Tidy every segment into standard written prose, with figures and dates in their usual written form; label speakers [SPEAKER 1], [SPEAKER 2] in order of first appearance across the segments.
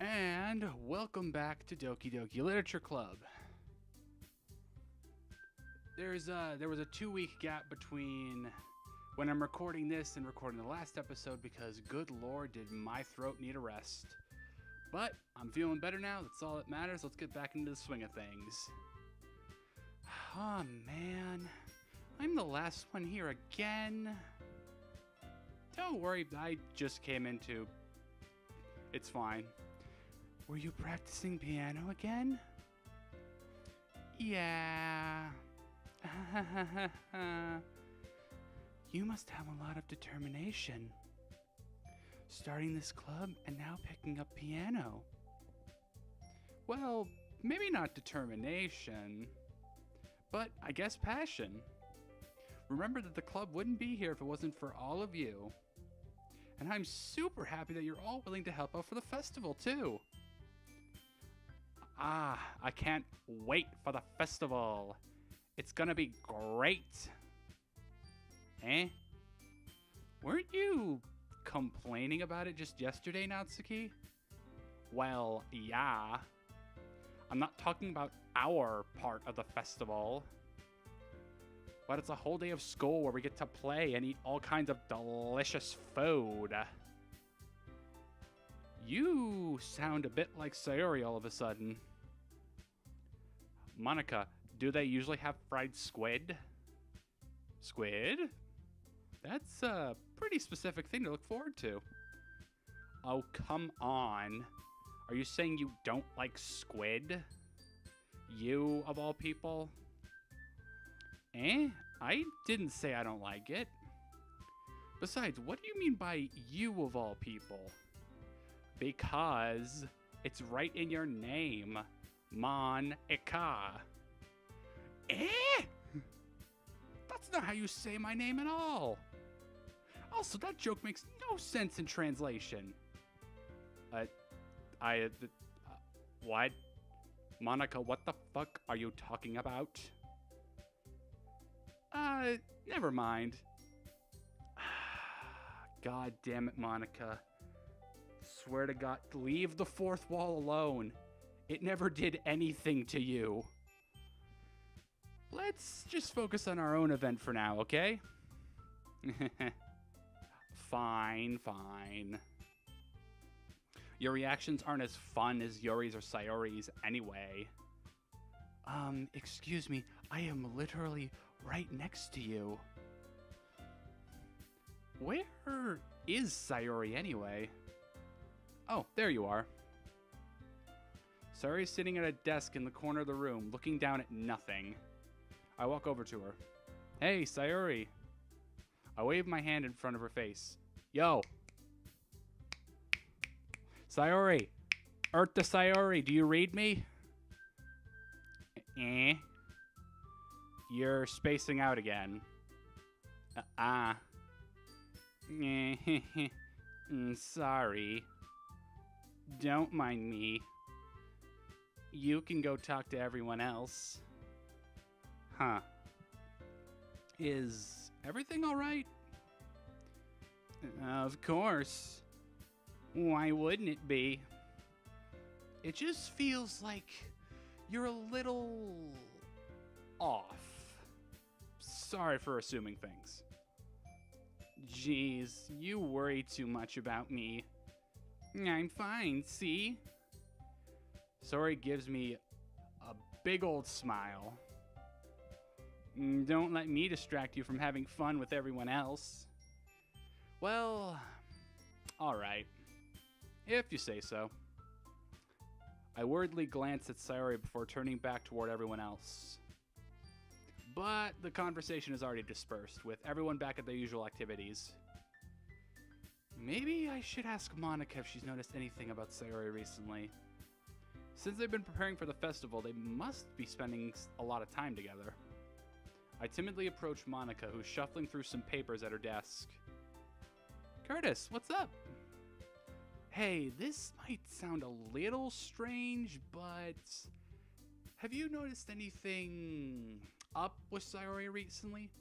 [SPEAKER 1] And welcome back to Doki Literature Club. There was a 2-week gap between when I'm recording this and recording the last episode because, good lord, did my throat need a rest. But I'm feeling better now. That's all that matters. Let's get back into the swing of things. Oh man, I'm the last one here again. Don't worry, I just came into. It's fine. Were you practicing piano again? Yeah. You must have a lot of determination. Starting this club and now picking up piano. Well, maybe not determination, but I guess passion. Remember that the club wouldn't be here if it wasn't for all of you. And I'm super happy that you're all willing to help out for the festival too. I can't wait for the festival. It's gonna be great. Eh? Weren't you complaining about it just yesterday, Natsuki? Well, yeah. I'm not talking about our part of the festival. But it's a whole day of school where we get to play and eat all kinds of delicious food. You sound a bit like Sayori all of a sudden. Monica, do they usually have fried squid? Squid? That's a pretty specific thing to look forward to. Oh, come on. Are you saying you don't like squid? You, of all people? Eh? I didn't say I don't like it. Besides, what do you mean by you of all people? Because it's right in your name. Monica. Eh? That's not how you say my name at all. Also, that joke makes no sense in translation. What? Monica, what the fuck are you talking about? Never mind. God damn it, Monica. Swear to God, leave the fourth wall alone. It never did anything to you. Let's just focus on our own event for now, okay? Fine. Your reactions aren't as fun as Yori's or Sayori's anyway. Excuse me, I am literally right next to you. Where is Sayori anyway? Oh, there you are. Sayori's sitting at a desk in the corner of the room, looking down at nothing. I walk over to her. Hey, Sayori. I wave my hand in front of her face. Yo. Sayori. Urta Sayori, do you read me? Eh? You're spacing out again. Sorry. Don't mind me. You can go talk to everyone else. Huh. Is everything all right? Of course. Why wouldn't it be? It just feels like you're a little off. Sorry for assuming things. Jeez, you worry too much about me. I'm fine, see? Sayori gives me a big old smile. Don't let me distract you from having fun with everyone else. Well, alright. If you say so. I worriedly glance at Sayori before turning back toward everyone else. But the conversation is already dispersed, with everyone back at their usual activities. Maybe I should ask Monica if she's noticed anything about Sayori recently. Since they've been preparing for the festival, they must be spending a lot of time together. I timidly approach Monica, who's shuffling through some papers at her desk. Curtis, what's up? Hey, this might sound a little strange, but have you noticed anything up with Sayori recently?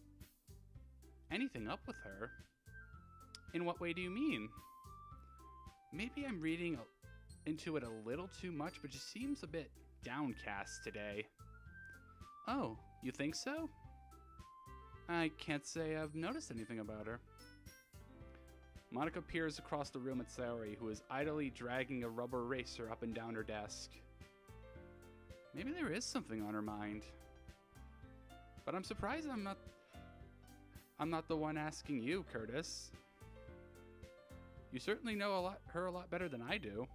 [SPEAKER 1] Anything up with her? In what way do you mean? Maybe I'm reading into it a little too much, but she seems a bit downcast today. Oh, you think so? I can't say I've noticed anything about her. Monica peers across the room at Sayori, who is idly dragging a rubber eraser up and down her desk. Maybe there is something on her mind. But I'm surprised I'm not the one asking you, Curtis. You certainly know her a lot better than I do.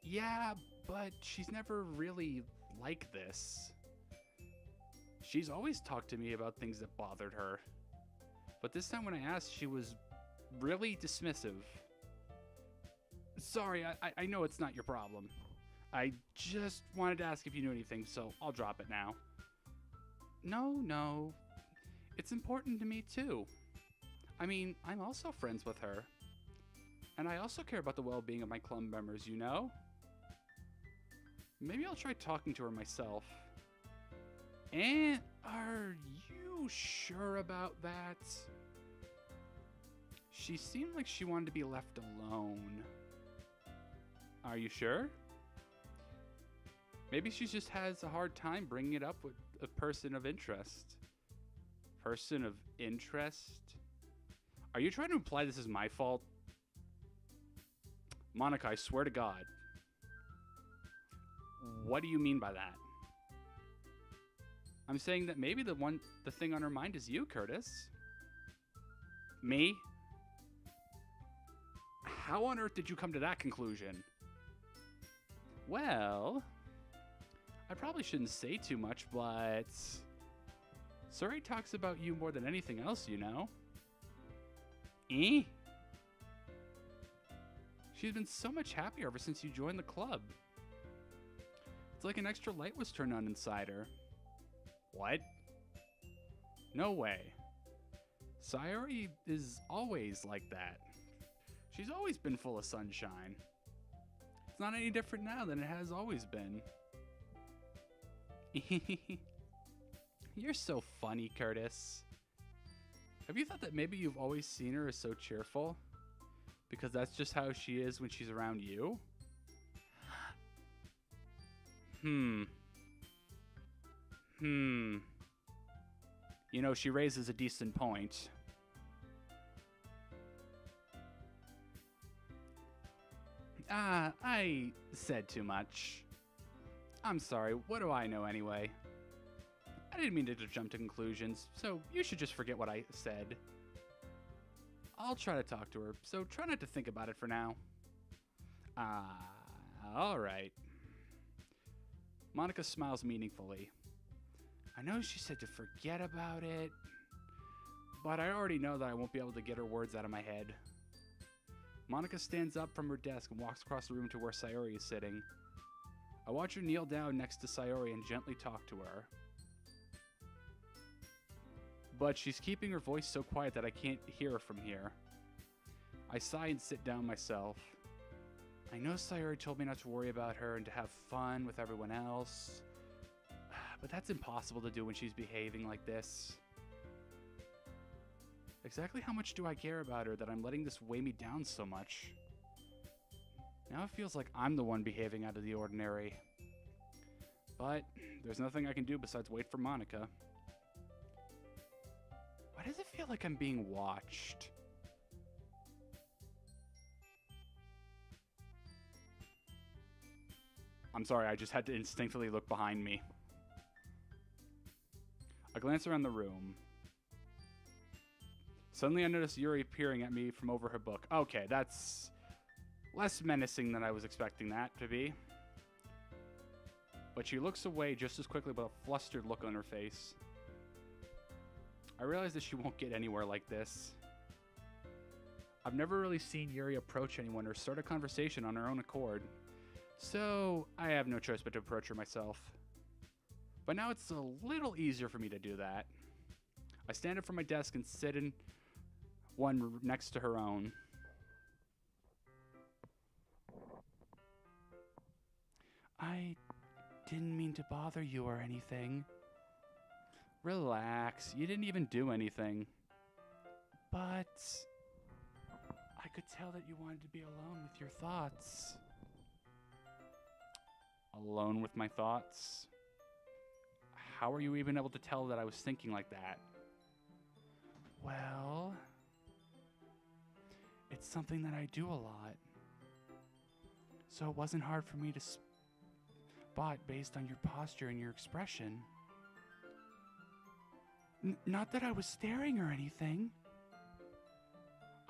[SPEAKER 1] Yeah, but she's never really like this. She's always talked to me about things that bothered her. But this time when I asked, she was really dismissive. Sorry, I know it's not your problem. I just wanted to ask if you knew anything, so I'll drop it now. No. It's important to me too. I mean, I'm also friends with her. And I also care about the well-being of my club members, you know? Maybe I'll try talking to her myself. And are you sure about that? She seemed like she wanted to be left alone. Are you sure? Maybe she just has a hard time bringing it up with a person of interest. Person of interest? Are you trying to imply this is my fault? Monica, I swear to God. What do you mean by that? I'm saying that maybe the thing on her mind is you, Curtis. Me? How on earth did you come to that conclusion? Well, I probably shouldn't say too much, but Suri talks about you more than anything else, you know. Eh? She's been so much happier ever since you joined the club. It's like an extra light was turned on inside her. What? No way. Sayori is always like that. She's always been full of sunshine. It's not any different now than it has always been. You're so funny, Curtis. Have you thought that maybe you've always seen her as so cheerful? Because that's just how she is when she's around you? You know, she raises a decent point. I said too much. I'm sorry, what do I know anyway? I didn't mean to jump to conclusions, so you should just forget what I said. I'll try to talk to her, so try not to think about it for now. Alright. Monica smiles meaningfully. I know she said to forget about it, but I already know that I won't be able to get her words out of my head. Monica stands up from her desk and walks across the room to where Sayori is sitting. I watch her kneel down next to Sayori and gently talk to her. But she's keeping her voice so quiet that I can't hear her from here. I sigh and sit down myself. I know Sayori told me not to worry about her and to have fun with everyone else, but that's impossible to do when she's behaving like this. Exactly how much do I care about her that I'm letting this weigh me down so much? Now it feels like I'm the one behaving out of the ordinary. But there's nothing I can do besides wait for Monica. Why does it feel like I'm being watched? I'm sorry, I just had to instinctively look behind me. I glance around the room. Suddenly I notice Yuri peering at me from over her book. Okay, that's less menacing than I was expecting that to be. But she looks away just as quickly with a flustered look on her face. I realize that she won't get anywhere like this. I've never really seen Yuri approach anyone or start a conversation on her own accord. So I have no choice but to approach her myself. But now it's a little easier for me to do that. I stand up from my desk and sit in one next to her own. I didn't mean to bother you or anything. Relax, you didn't even do anything. But I could tell that you wanted to be alone with your thoughts. Alone with my thoughts? How are you even able to tell that I was thinking like that? Well, it's something that I do a lot. So it wasn't hard for me to spot based on your posture and your expression. Not that I was staring or anything.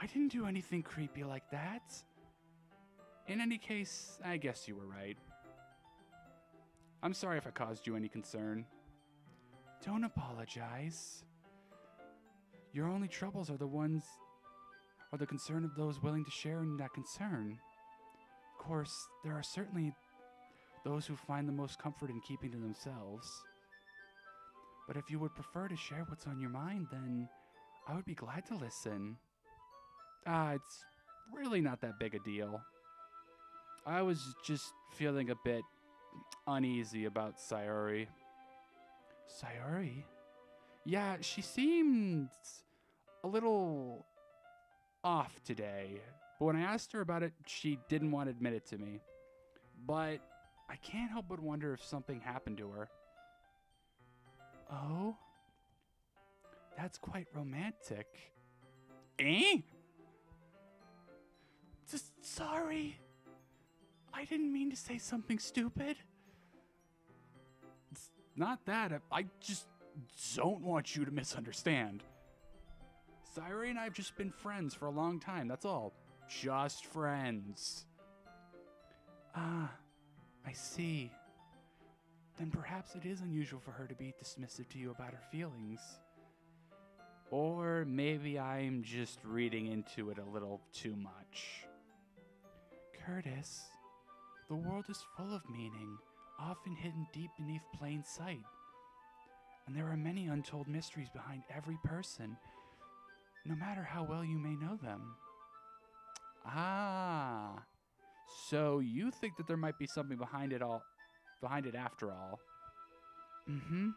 [SPEAKER 1] I didn't do anything creepy like that. In any case, I guess you were right. I'm sorry if I caused you any concern. Don't apologize. Your only troubles are the concern of those willing to share in that concern. Of course, there are certainly those who find the most comfort in keeping to themselves. But if you would prefer to share what's on your mind, then I would be glad to listen. It's really not that big a deal. I was just feeling a bit uneasy about Sayori. Sayori? Yeah, she seemed a little off today. But when I asked her about it, she didn't want to admit it to me. But I can't help but wonder if something happened to her. Oh? That's quite romantic. Eh? Sorry. I didn't mean to say something stupid. It's not that. I just don't want you to misunderstand. Sayori and I have just been friends for a long time, that's all. Just friends. Ah, I see. Then perhaps it is unusual for her to be dismissive to you about her feelings. Or maybe I'm just reading into it a little too much. Curtis, the world is full of meaning, often hidden deep beneath plain sight. And there are many untold mysteries behind every person, no matter how well you may know them. Ah, so you think that there might be something behind it after all? Mm-hmm.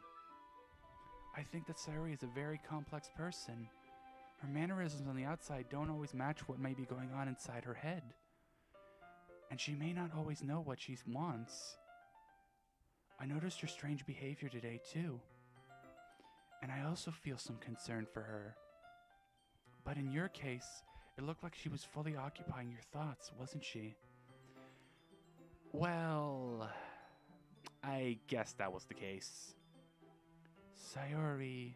[SPEAKER 1] I think that Sayori is a very complex person. Her mannerisms on the outside don't always match what may be going on inside her head. And she may not always know what she wants. I noticed her strange behavior today, too. And I also feel some concern for her. But in your case, it looked like she was fully occupying your thoughts, wasn't she? Well, I guess that was the case. Sayori,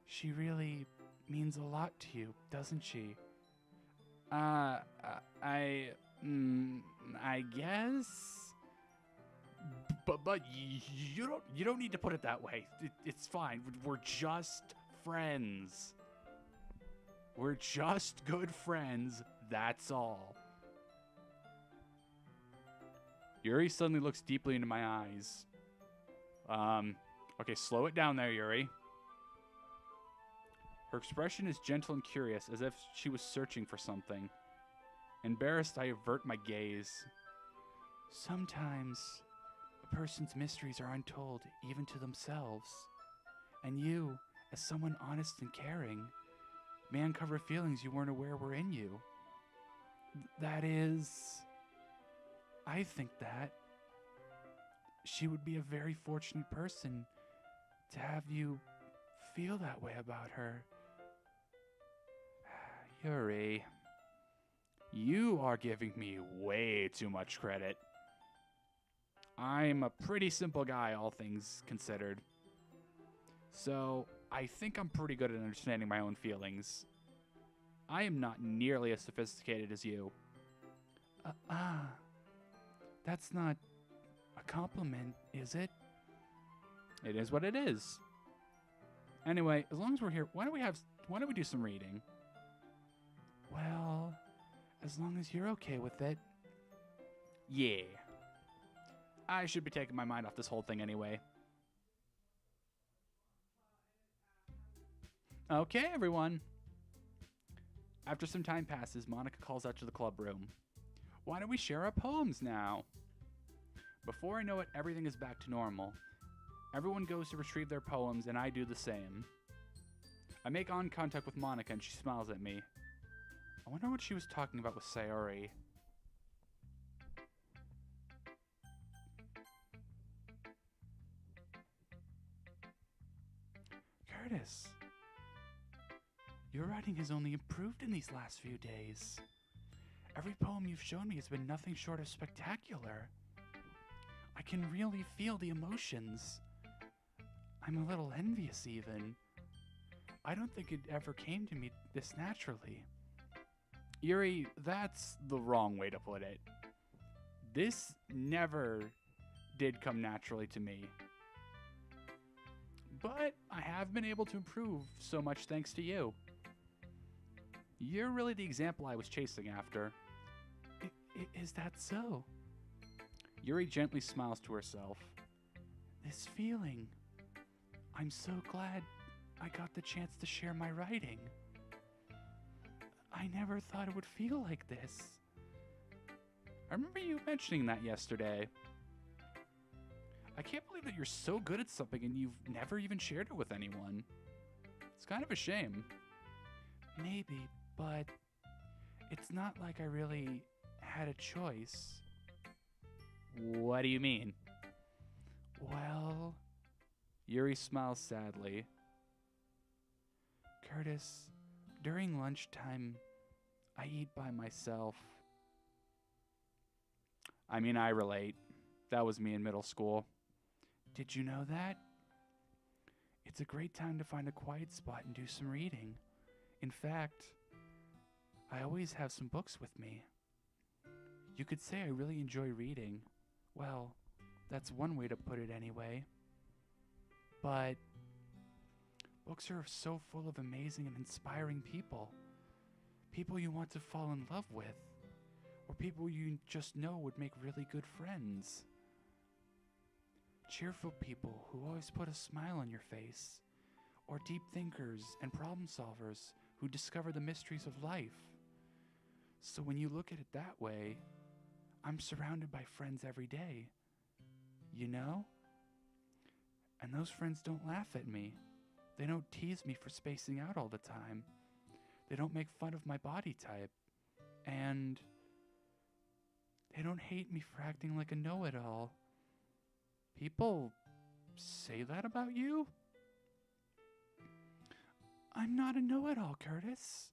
[SPEAKER 1] she really means a lot to you, doesn't she? I guess. But you don't need to put it that way. It's fine. We're just friends. We're just good friends. That's all. Yuri suddenly looks deeply into my eyes. Okay, slow it down there, Yuri. Her expression is gentle and curious, as if she was searching for something. Embarrassed, I avert my gaze. Sometimes a person's mysteries are untold, even to themselves. And you, as someone honest and caring, may uncover feelings you weren't aware were in you. That is, I think that she would be a very fortunate person to have you feel that way about her. Yuri, you are giving me way too much credit. I'm a pretty simple guy, all things considered. So, I think I'm pretty good at understanding my own feelings. I am not nearly as sophisticated as you. That's not a compliment, is it? It is what it is. Anyway, as long as we're here, why don't we do some reading? Well, as long as you're okay with it. Yeah. I should be taking my mind off this whole thing anyway. Okay, everyone. After some time passes, Monica calls out to the club room. Why don't we share our poems now? Before I know it, everything is back to normal. Everyone goes to retrieve their poems, and I do the same. I make eye contact with Monica, and she smiles at me. I wonder what she was talking about with Sayori. Curtis, your writing has only improved in these last few days. Every poem you've shown me has been nothing short of spectacular. I can really feel the emotions. I'm a little envious, even. I don't think it ever came to me this naturally. Yuri, that's the wrong way to put it. This never did come naturally to me. But I have been able to improve so much thanks to you. You're really the example I was chasing after. Is that so? Yuri gently smiles to herself. This feeling. I'm so glad I got the chance to share my writing. I never thought it would feel like this. I remember you mentioning that yesterday. I can't believe that you're so good at something and you've never even shared it with anyone. It's kind of a shame. Maybe, but it's not like I really had a choice. What do you mean? Well, Yuri smiles sadly. Curtis, during lunchtime, I eat by myself. I mean, I relate. That was me in middle school. Did you know that? It's a great time to find a quiet spot and do some reading. In fact, I always have some books with me. You could say I really enjoy reading. Well, that's one way to put it anyway. But books are so full of amazing and inspiring people. People you want to fall in love with. Or people you just know would make really good friends. Cheerful people who always put a smile on your face. Or deep thinkers and problem solvers who discover the mysteries of life. So when you look at it that way, I'm surrounded by friends every day. You know? And those friends don't laugh at me. They don't tease me for spacing out all the time. They don't make fun of my body type. And they don't hate me for acting like a know-it-all. People say that about you? I'm not a know-it-all, Curtis.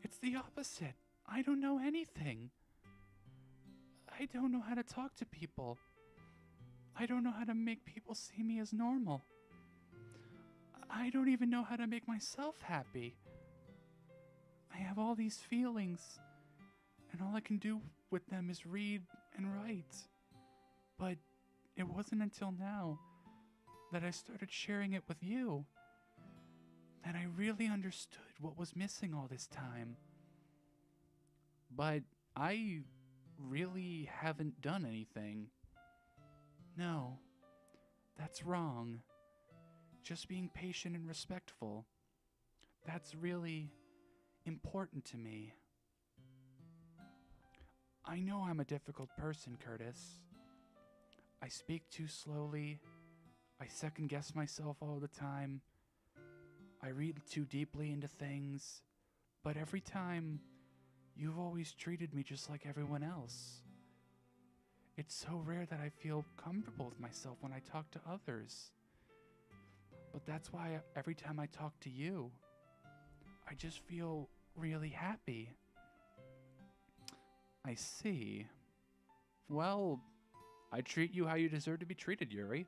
[SPEAKER 1] It's the opposite. I don't know anything. I don't know how to talk to people. I don't know how to make people see me as normal. I don't even know how to make myself happy. I have all these feelings, and all I can do with them is read and write. But it wasn't until now that I started sharing it with you that I really understood what was missing all this time. But I really haven't done anything. No, that's wrong. Just being patient and respectful. That's really important to me. I know I'm a difficult person, Curtis. I speak too slowly. I second guess myself all the time. I read too deeply into things. But every time, you've always treated me just like everyone else. It's so rare that I feel comfortable with myself when I talk to others. But that's why every time I talk to you, I just feel really happy. I see. Well, I treat you how you deserve to be treated, Yuri.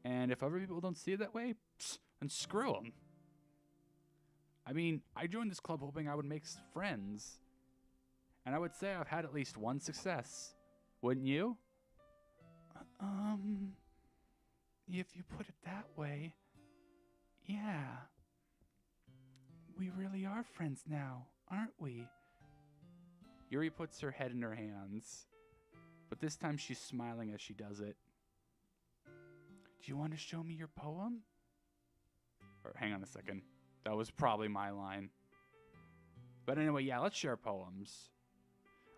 [SPEAKER 1] And if other people don't see it that way, then screw them. I mean, I joined this club hoping I would make friends. And I would say I've had at least one success. Wouldn't you? If you put it that way, yeah. We really are friends now, aren't we? Yuri puts her head in her hands, but this time she's smiling as she does it. Do you want to show me your poem? Or hang on a second. That was probably my line. But anyway, yeah, let's share poems.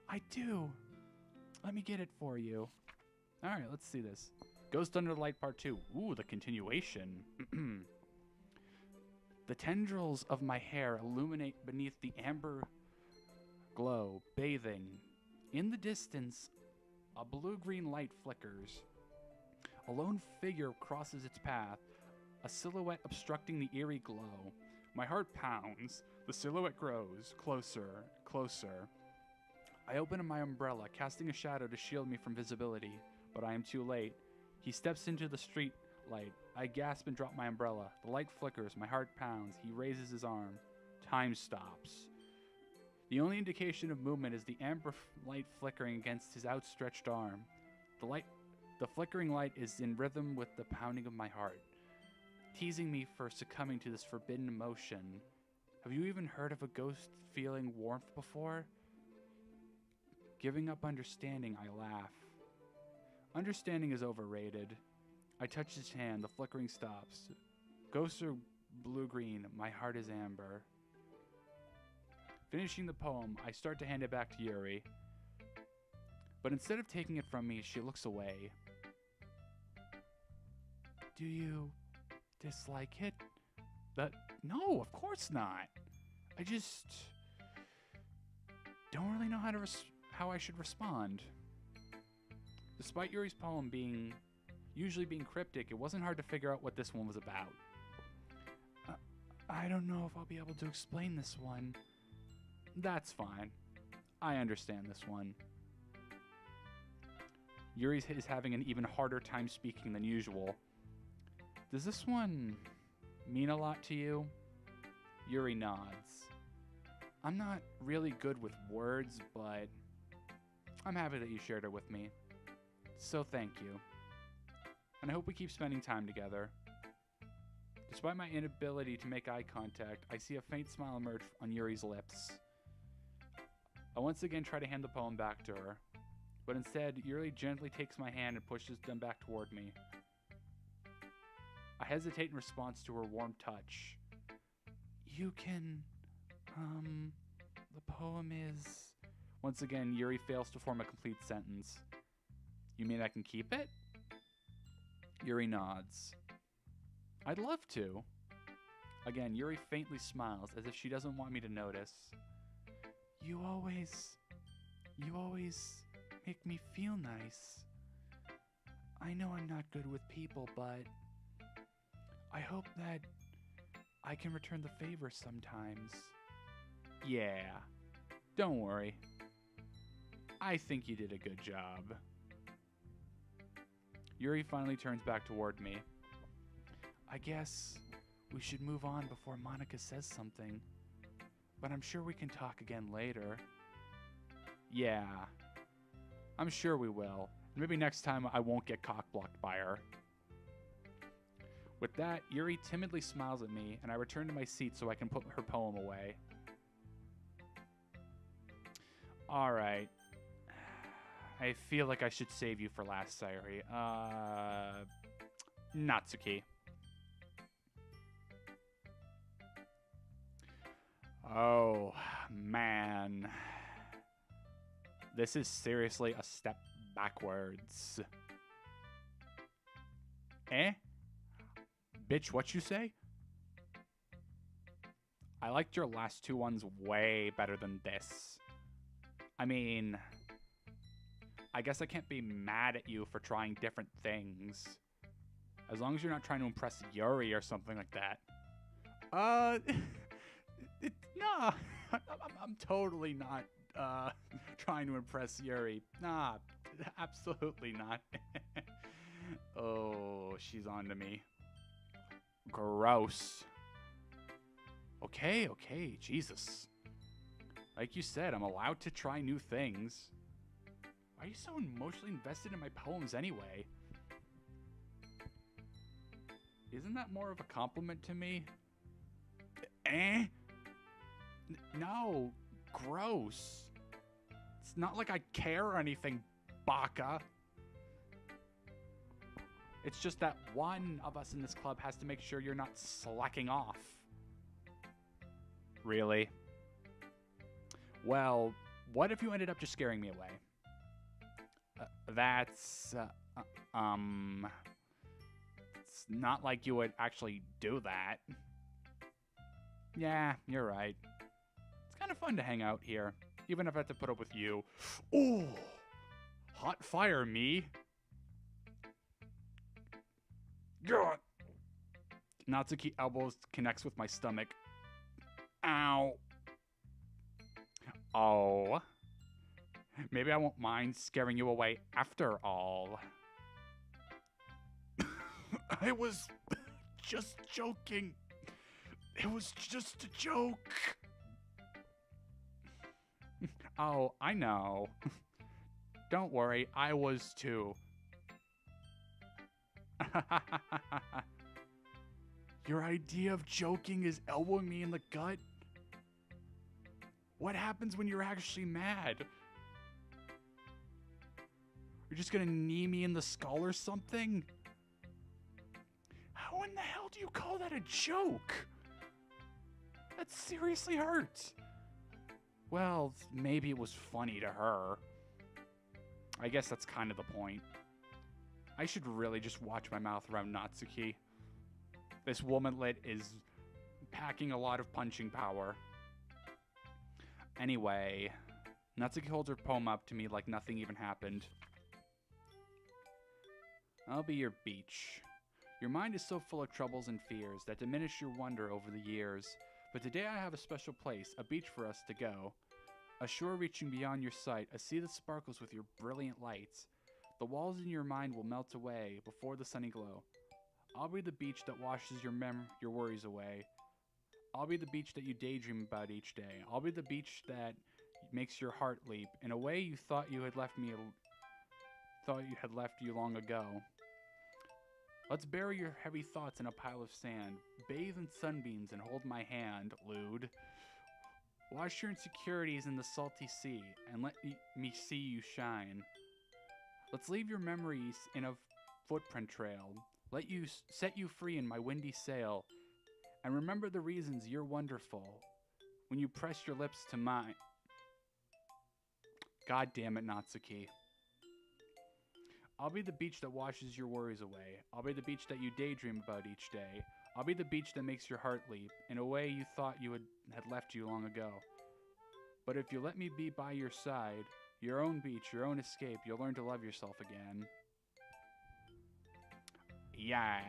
[SPEAKER 1] I do. Let me get it for you. All right, let's see this. Ghost Under the Light Part 2. Ooh, the continuation. The tendrils of my hair illuminate beneath the amber glow, bathing. In the distance, a blue-green light flickers. A lone figure crosses its path, a silhouette obstructing the eerie glow. My heart pounds. The silhouette grows, closer, closer. I open my umbrella, casting a shadow to shield me from visibility, but I am too late. He steps into the street light. I gasp and drop my umbrella. The light flickers, my heart pounds. He raises his arm. Time stops. The only indication of movement is the amber light flickering against his outstretched arm. The flickering light is in rhythm with the pounding of my heart, teasing me for succumbing to this forbidden emotion. Have you even heard of a ghost feeling warmth before? Giving up understanding, I laugh. Understanding is overrated. I touch his hand, the flickering stops. Ghosts are blue-green, my heart is amber. Finishing the poem, I start to hand it back to Yuri. But instead of taking it from me, she looks away. Do you dislike it? No, of course not. I just don't really know how I should respond. Despite Yuri's poem usually being cryptic, it wasn't hard to figure out what this one was about. I don't know if I'll be able to explain this one. That's fine. I understand this one. Yuri is having an even harder time speaking than usual. Does this one mean a lot to you? Yuri nods. I'm not really good with words, but I'm happy that you shared it with me. So thank you. And I hope we keep spending time together. Despite my inability to make eye contact, I see a faint smile emerge on Yuri's lips. I once again try to hand the poem back to her, but instead, Yuri gently takes my hand and pushes them back toward me. I hesitate in response to her warm touch. You can, the poem is... Once again, Yuri fails to form a complete sentence. You mean I can keep it? Yuri nods. I'd love to. Again, Yuri faintly smiles as if she doesn't want me to notice. You always make me feel nice. I know I'm not good with people, but I hope that I can return the favor sometimes. Yeah, don't worry. I think you did a good job. Yuri finally turns back toward me. I guess we should move on before Monica says something. But I'm sure we can talk again later. Yeah, I'm sure we will. Maybe next time I won't get cock-blocked by her. With that, Yuri timidly smiles at me, and I return to my seat so I can put her poem away. Alright. I feel like I should save you for last, Sayuri. Natsuki. Oh, man. This is seriously a step backwards. Eh? Bitch, what you say? I liked your last two ones way better than this. I mean, I guess I can't be mad at you for trying different things. As long as you're not trying to impress Yuri or something like that. No, I'm totally not trying to impress Yuri. Nah, absolutely not. Oh, she's on to me. Gross. Okay, Jesus. Like you said, I'm allowed to try new things. Why are you so emotionally invested in my poems anyway? Isn't that more of a compliment to me? No, gross. It's not like I care or anything, Baka. It's just that one of us in this club has to make sure you're not slacking off. Really? Well, what if you ended up just scaring me away? It's not like you would actually do that. Yeah, you're right. It's kind of fun to hang out here. even if I have to put up with you. Ooh, hot fire, me. God. Natsuki elbows connects with my stomach. Ow. Oh. Maybe I won't mind scaring you away after all. I was just joking. It was just a joke. Oh, I know. Don't worry, I was too. Your idea of joking is elbowing me in the gut? What happens when you're actually mad? You're just gonna knee me in the skull or something? How in the hell do you call that a joke? That seriously hurts. Well, maybe it was funny to her. I guess that's kind of the point. I should really just watch my mouth around Natsuki. This womanlet is packing a lot of punching power. Anyway, Natsuki holds her poem up to me like nothing even happened. I'll be your beach. Your mind is so full of troubles and fears that diminish your wonder over the years. But today I have a special place, a beach for us to go. A shore reaching beyond your sight, a sea that sparkles with your brilliant lights. The walls in your mind will melt away before the sunny glow. I'll be the beach that washes your worries away. I'll be the beach that you daydream about each day. I'll be the beach that makes your heart leap in a way you thought you had left you long ago. Let's bury your heavy thoughts in a pile of sand. Bathe in sunbeams and hold my hand, lewd. Wash your insecurities in the salty sea and let me see you shine. Let's leave your memories in a footprint trail. Let you set you free in my windy sail. And remember the reasons you're wonderful when you press your lips to mine. God damn it, Natsuki. I'll be the beach that washes your worries away. I'll be the beach that you daydream about each day. I'll be the beach that makes your heart leap in a way you thought you had left you long ago. But if you let me be by your side, your own beach, your own escape, you'll learn to love yourself again. Yeah.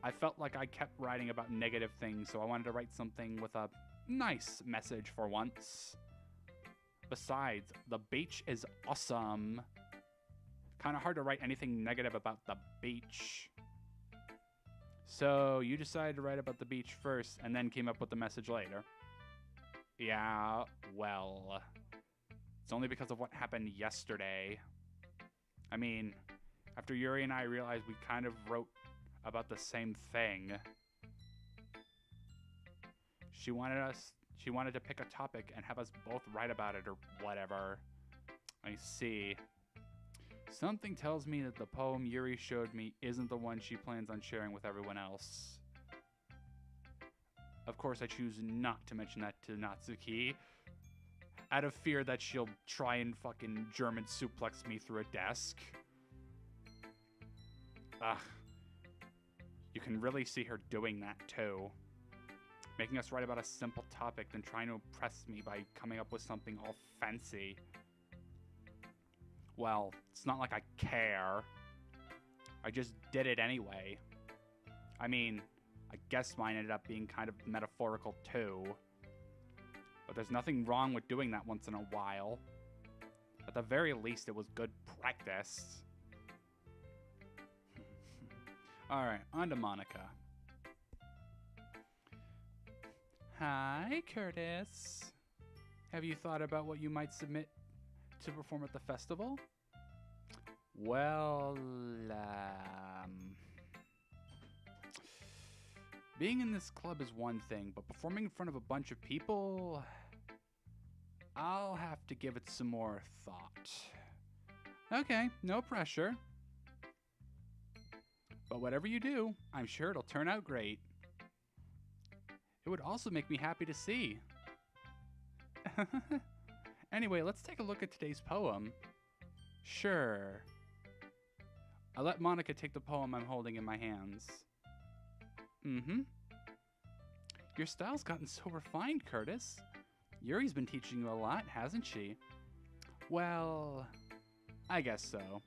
[SPEAKER 1] I felt like I kept writing about negative things, so I wanted to write something with a nice message for once. Besides, the beach is awesome. Kind of hard to write anything negative about the beach. So you decided to write about the beach first and then came up with the message later. Yeah, well, it's only because of what happened yesterday. I mean, after Yuri and I realized we kind of wrote about the same thing. She wanted to pick a topic and have us both write about it or whatever. I see. Something tells me that the poem Yuri showed me isn't the one she plans on sharing with everyone else. Of course, I choose not to mention that to Natsuki, out of fear that she'll try and fucking German suplex me through a desk. Ugh. You can really see her doing that too. Making us write about a simple topic, then trying to impress me by coming up with something all fancy. Well, it's not like I care. I just did it anyway. I mean, I guess mine ended up being kind of metaphorical too. But there's nothing wrong with doing that once in a while. At the very least, it was good practice. Alright, on to Monica. Hi, Curtis. Have you thought about what you might submit to perform at the festival? Well, being in this club is one thing, but performing in front of a bunch of people, I'll have to give it some more thought. Okay, no pressure. But whatever you do, I'm sure it'll turn out great. It would also make me happy to see. Anyway, let's take a look at today's poem. Sure. I let Monica take the poem I'm holding in my hands. Mm-hmm. Your style's gotten so refined, Curtis. Yuri's been teaching you a lot, hasn't she? Well, I guess so.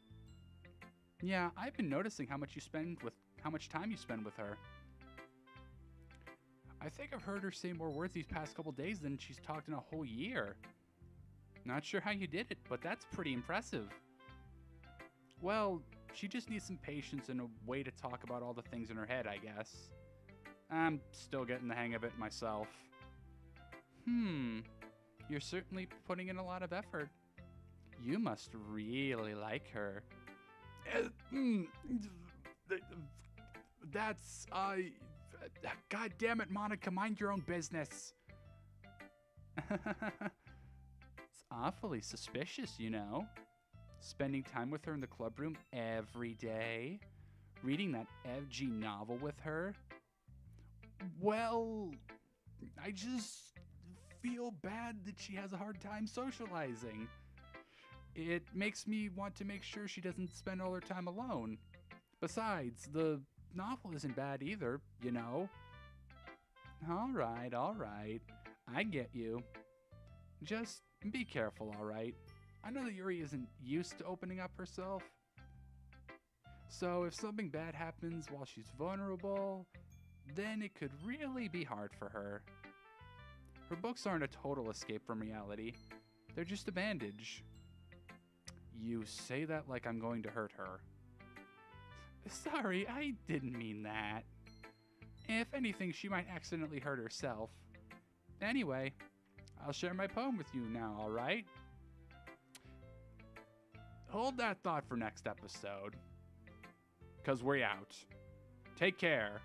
[SPEAKER 1] Yeah, I've been noticing how much time you spend with her. I think I've heard her say more words these past couple days than she's talked in a whole year. Not sure how you did it, but that's pretty impressive. Well, she just needs some patience and a way to talk about all the things in her head, I guess. I'm still getting the hang of it myself. You're certainly putting in a lot of effort. You must really like her. That's, God damn it, Monica, mind your own business. It's awfully suspicious, you know. Spending time with her in the club room every day. Reading that FG novel with her. Well, I just feel bad that she has a hard time socializing. It makes me want to make sure she doesn't spend all her time alone. Besides, the novel isn't bad either, you know. All right. I get you. Just be careful, all right? I know that Yuri isn't used to opening up herself. So if something bad happens while she's vulnerable, then it could really be hard for her. Her books aren't a total escape from reality. They're just a bandage. You say that like I'm going to hurt her. Sorry, I didn't mean that. If anything, she might accidentally hurt herself. Anyway, I'll share my poem with you now, alright? Hold that thought for next episode. 'Cause we're out. Take care.